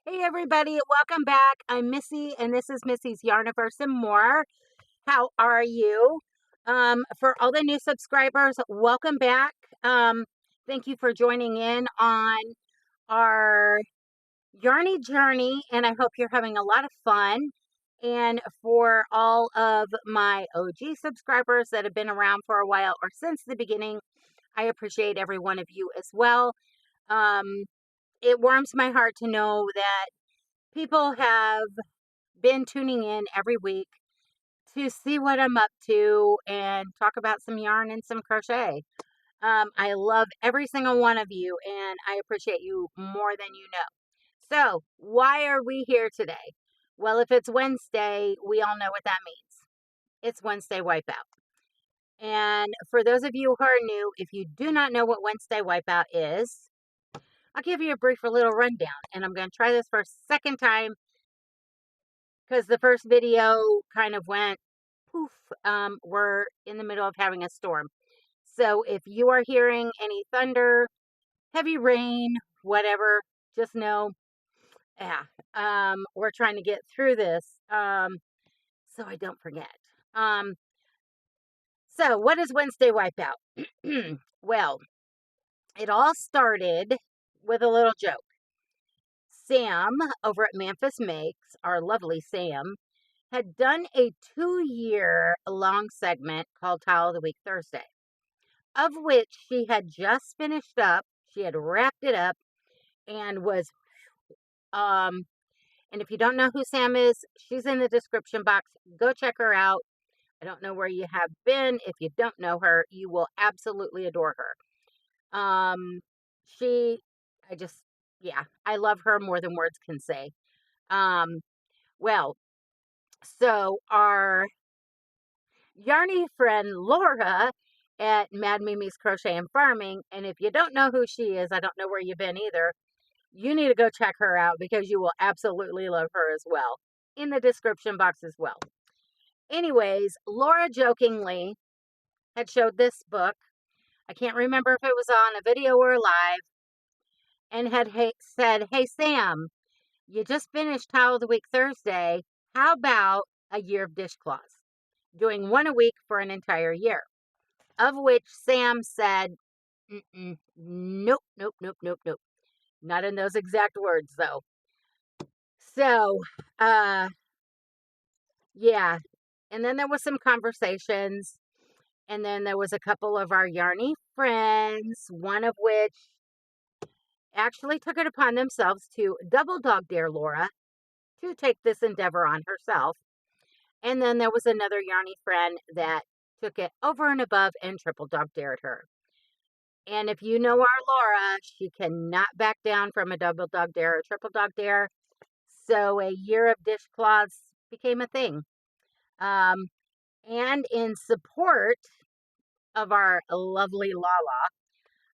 Hey everybody, welcome back. I'm Missy and this is Missy's Yarniverse and More. How are you? For all the new subscribers, welcome back. Thank you for joining in on our Yarny journey and I hope you're having a lot of fun. And for all of my OG subscribers that have been around for a while or since the beginning, I appreciate every one of you as well. It warms my heart to know that people have been tuning in every week to see what I'm up to and talk about some yarn and some crochet. I love every single one of you and I appreciate you more than you know. So, why are we here today? Well, if it's Wednesday, we all know what that means. It's Wednesday Wipeout. And for those of you who are new, if you do not know what Wednesday Wipeout is, I'll give you a brief little rundown. And I'm going to try this for a second time because the first video kind of went poof. We're in the middle of having a storm. So if you are hearing any thunder, heavy rain, whatever, just know, we're trying to get through this so I don't forget. So what is Wednesday Wipeout? Well, it all started with a little joke. Sam over at Memphis Makes, our lovely Sam, had done a 2-year long segment called Tile of the Week Thursday, of which she had just finished up. She had wrapped it up and was, and if you don't know who Sam is, she's in the description box. Go check her out. I don't know where you have been. If you don't know her, you will absolutely adore her. I love her more than words can say. Well, so our Yarny friend Laura at Mad Mimi's Crochet and Farming, and if you don't know who she is, I don't know where you've been either, you need to go check her out because you will absolutely love her as well. In the description box as well. Anyways, Laura jokingly had showed this book. I can't remember if it was on a video or live, and had said, "Hey Sam, you just finished Tile of the Week Thursday. How about a Year of Dishcloths? Doing one a week for an entire year." Of which Sam said, nope, nope, nope, nope, nope. Not in those exact words, though. So, yeah. And then there was some conversations. And then there was a couple of our Yarny friends, one of which actually took it upon themselves to double dog dare Laura to take this endeavor on herself. And then there was another Yarny friend that took it over and above and triple dog dared her. And if you know our Laura, she cannot back down from a double dog dare or triple dog dare. So a Year of Dishcloths became a thing. And in support of our lovely Lala,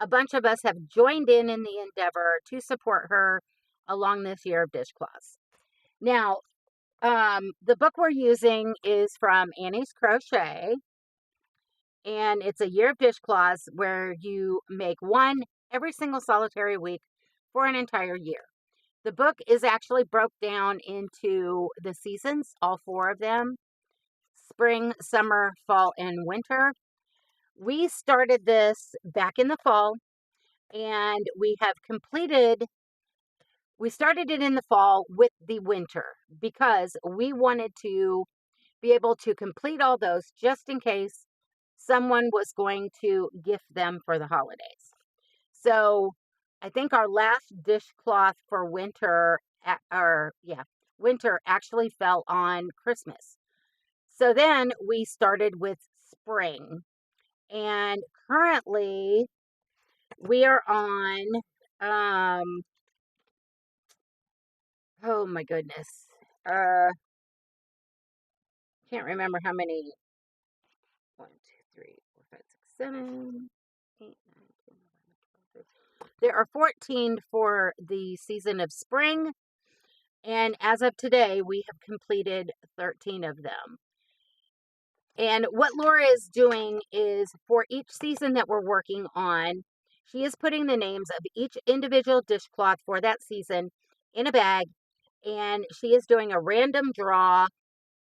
a bunch of us have joined in the endeavor to support her along this Year of Dishcloths. Now, the book we're using is from Annie's Crochet. And it's a Year of Dishcloths where you make one every single solitary week for an entire year. The book is actually broke down into the seasons, all 4 of them: spring, summer, fall, and winter. We started this back in the fall, and we started it in the fall with the winter because we wanted to be able to complete all those just in case someone was going to gift them for the holidays. So I think our last dishcloth for winter, winter actually fell on Christmas. So then we started with spring. And currently we are on, oh my goodness. Can't remember how many. 1, 2, 3, 4, 5, 6, 7, 8, 9, 10, 11, 12, 13. There are 14 for the season of spring, and as of today, we have completed 13 of them. And what Laura is doing is for each season that we're working on, she is putting the names of each individual dishcloth for that season in a bag, and she is doing a random draw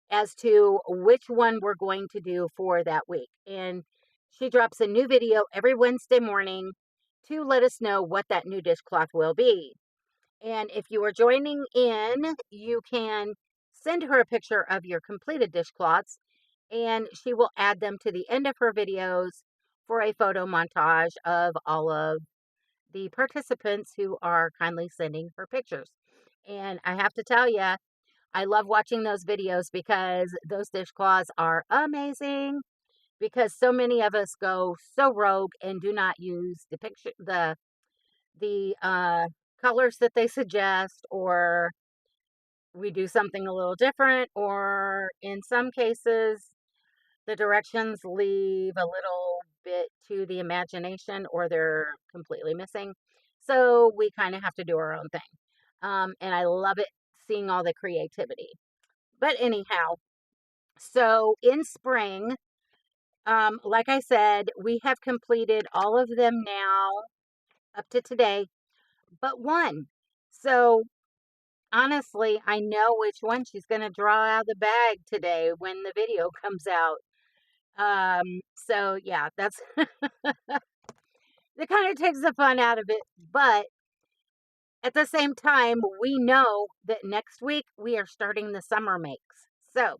as to which one we're going to do for that week. And she drops a new video every Wednesday morning to let us know what that new dishcloth will be. And if you are joining in, you can send her a picture of your completed dishcloths, and she will add them to the end of her videos for a photo montage of all of the participants who are kindly sending her pictures. And I have to tell you, I love watching those videos because those dishcloths are amazing, because so many of us go so rogue and do not use the colors that they suggest, or we do something a little different, or in some cases the directions leave a little bit to the imagination, or they're completely missing. So we kind of have to do our own thing. And I love it, seeing all the creativity. But anyhow, so in spring, like I said, we have completed all of them now up to today, but one. So honestly, I know which one she's going to draw out of the bag today when the video comes out. So yeah, that's that kind of takes the fun out of it, but at the same time, we know that next week we are starting the summer makes. So,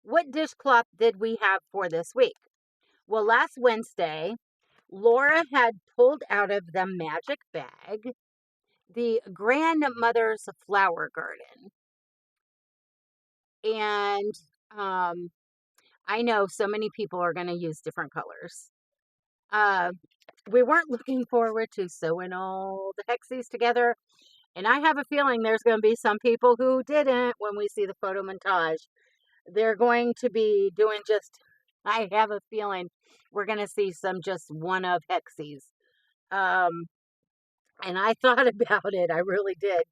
what dishcloth did we have for this week? Well, last Wednesday, Laura had pulled out of the magic bag the grandmother's flower garden. And I know so many people are going to use different colors. Uh, we weren't looking forward to sewing all the hexies together. And I have a feeling there's going to be some people who didn't when we see the photo montage. They're going to be doing just, I have a feeling we're going to see some just one of hexies. Um, and I thought about it. I really did.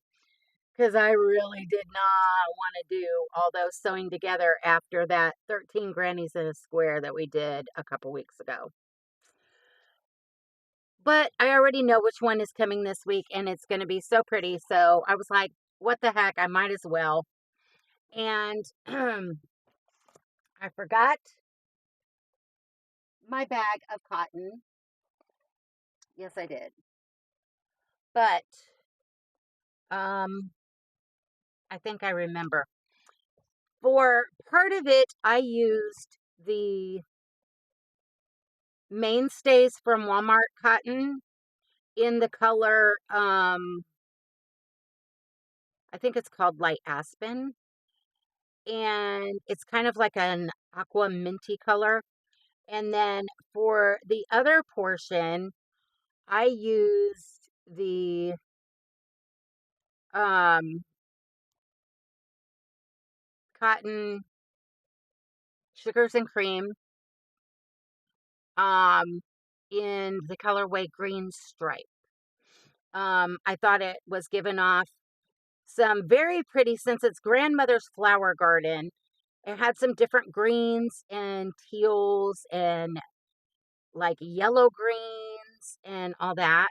Because I really did not want to do all those sewing together after that 13 grannies in a square that we did a couple weeks ago. But I already know which one is coming this week, and it's going to be so pretty. So I was like, what the heck? I might as well. And I forgot my bag of cotton. Yes, I did. But I think I remember. For part of it, I used the Mainstays from Walmart cotton in the color, I think it's called light aspen, and it's kind of like an aqua minty color. And then for the other portion, I used the cotton sugars and cream in the colorway green stripe. I thought it was giving off some very pretty, since it's grandmother's flower garden. It had some different greens and teals and like yellow greens and all that.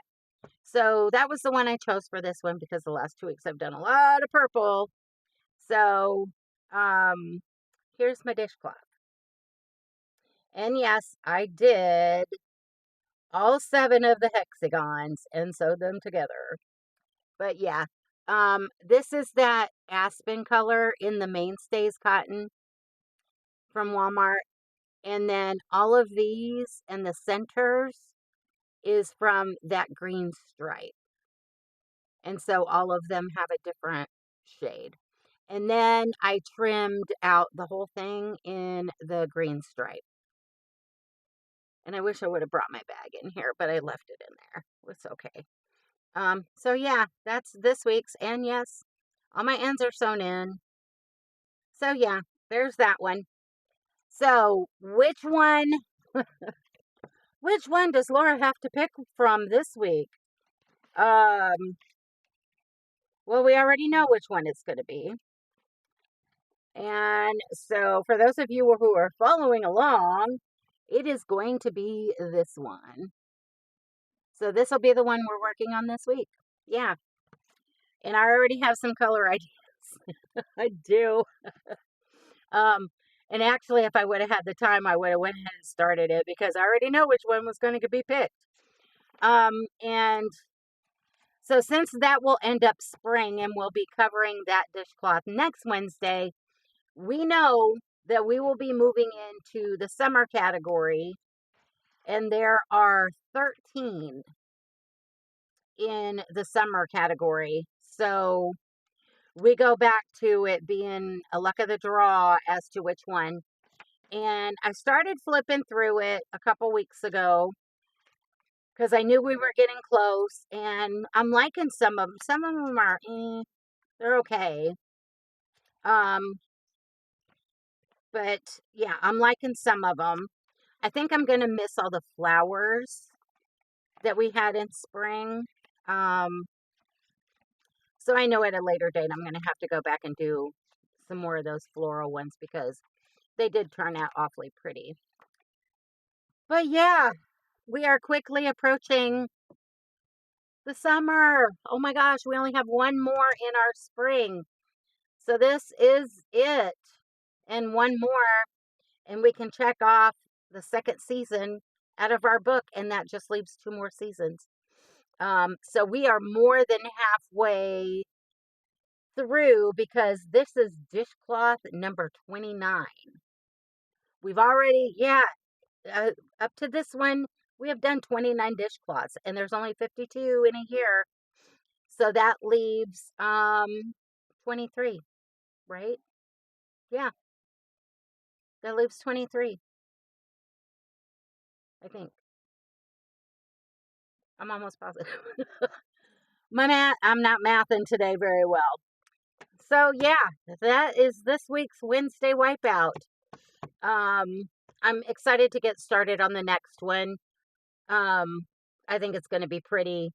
So that was the one I chose for this one, because the last 2 weeks I've done a lot of purple. So here's my dishcloth. And yes, I did all 7 of the hexagons and sewed them together. But yeah, this is that aspen color in the Mainstays cotton from Walmart. And then all of these and the centers is from that green stripe. And so all of them have a different shade. And then I trimmed out the whole thing in the green stripe. And I wish I would have brought my bag in here, but I left it in there. It's okay. So yeah, that's this week's. And yes, all my ends are sewn in. So yeah, there's that one. So which one does Laura have to pick from this week? Well, we already know which one it's going to be. And so for those of you who are following along, it is going to be this one. So this will be the one we're working on this week. Yeah. And I already have some color ideas. I do. Um, and actually, if I would have had the time, I would have went ahead and started it because I already know which one was going to be picked. And so since that will end up spring and we'll be covering that dishcloth next Wednesday, we know that we will be moving into the summer category, and there are 13 in the summer category. So we go back to it being a luck of the draw as to which one. And I started flipping through it a couple weeks ago because I knew we were getting close, and I'm liking some of them. Some of them are, they're okay. But yeah, I'm liking some of them. I think I'm gonna miss all the flowers that we had in spring. Um, so I know at a later date I'm gonna have to go back and do some more of those floral ones because they did turn out awfully pretty. But yeah, we are quickly approaching the summer. Oh my gosh, we only have one more in our spring. So this is it. And one more, and we can check off the second season out of our book, and that just leaves 2 more seasons. So we are more than halfway through because this is dishcloth number 29. We've already, yeah, up to this one, we have done 29 dishcloths, and there's only 52 in a year. So that leaves 23, right? Yeah, that leaves 23, I think. I'm almost positive. I'm not mathing today very well. So yeah, that is this week's Wednesday Wipeout. I'm excited to get started on the next one. Um, I think it's going to be pretty,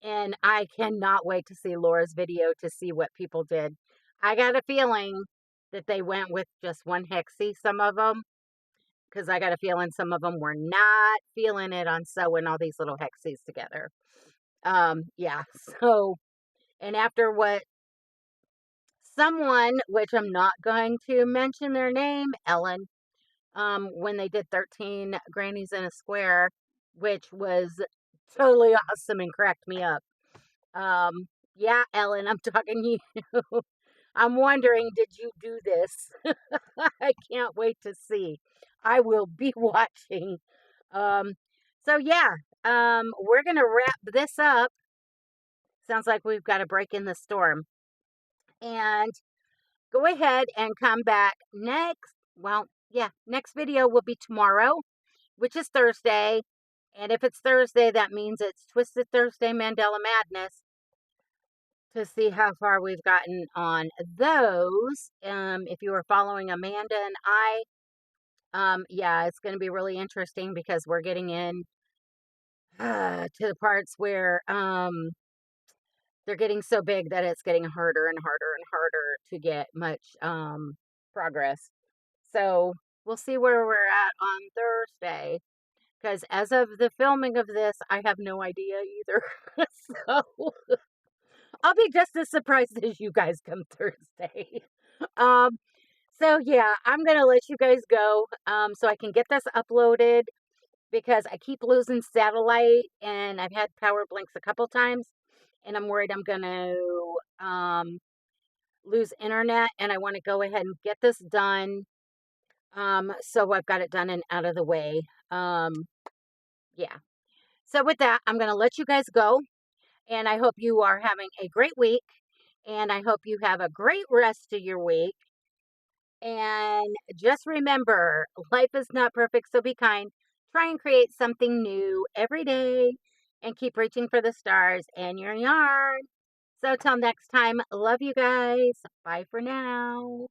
and I cannot wait to see Laura's video to see what people did. I got a feeling that they went with just one hexie, some of them, because I got a feeling some of them were not feeling it on sewing all these little hexies together. Yeah, so, and after what someone, which I'm not going to mention their name, Ellen, when they did 13 grannies in a square, which was totally awesome and cracked me up. Yeah, Ellen, I'm talking to you. I'm wondering, did you do this? I can't wait to see. I will be watching. Um, so yeah, we're gonna wrap this up. Sounds like we've got a break in the storm. And go ahead and come back next. Well, yeah, next video will be tomorrow, which is Thursday. And if it's Thursday, that means it's Twisted Thursday Mandela Madness to see how far we've gotten on those. If you were following Amanda and I, yeah, it's going to be really interesting because we're getting in to the parts where they're getting so big that it's getting harder and harder and harder to get much progress. So we'll see where we're at on Thursday. Because as of the filming of this, I have no idea either. So I'll be just as surprised as you guys come Thursday. Um, so yeah, I'm gonna let you guys go so I can get this uploaded because I keep losing satellite and I've had power blinks a couple times and I'm worried I'm gonna lose internet and I want to go ahead and get this done. So I've got it done and out of the way. Yeah. So with that, I'm gonna let you guys go. And I hope you are having a great week. And I hope you have a great rest of your week. And just remember, life is not perfect, so be kind. Try and create something new every day and keep reaching for the stars and your yarn. So till next time, love you guys. Bye for now.